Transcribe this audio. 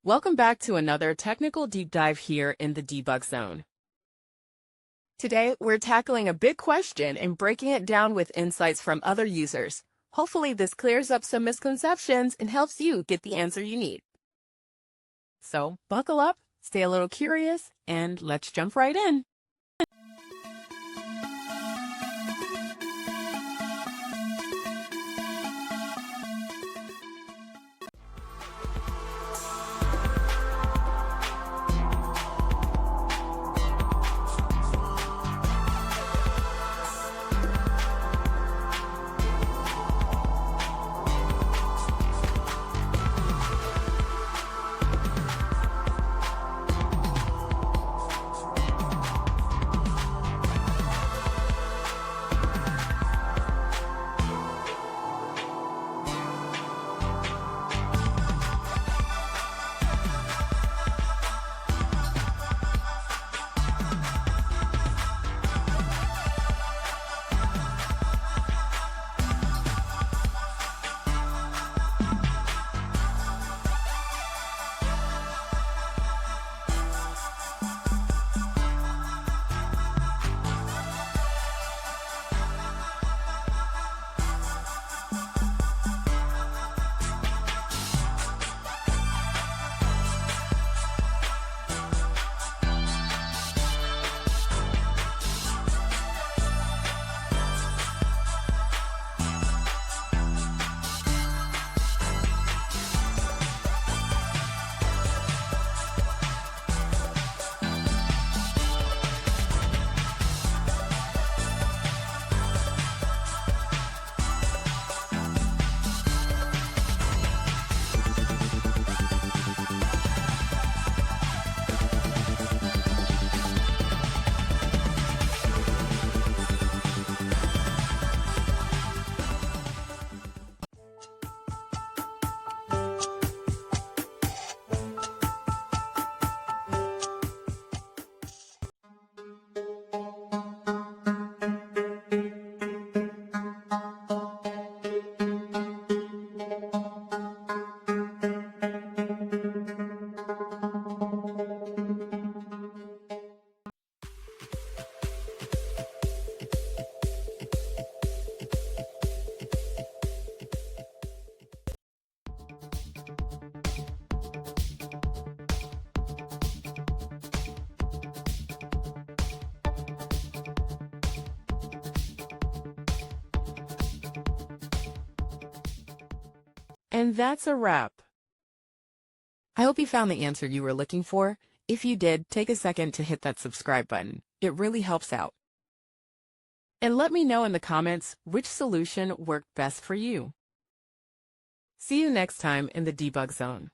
Welcome back to another technical deep dive here in the debug zone. Today, we're tackling a big question and breaking it down with insights from other users. Hopefully, this clears up some misconceptions and helps you get the answer you need. So, buckle up, stay a little curious, and let's jump right in. And that's a wrap. I hope you found the answer you were looking for. If you did, take a second to hit that subscribe button. It really helps out. And let me know in the comments which solution worked best for you. See you next time in the debug zone.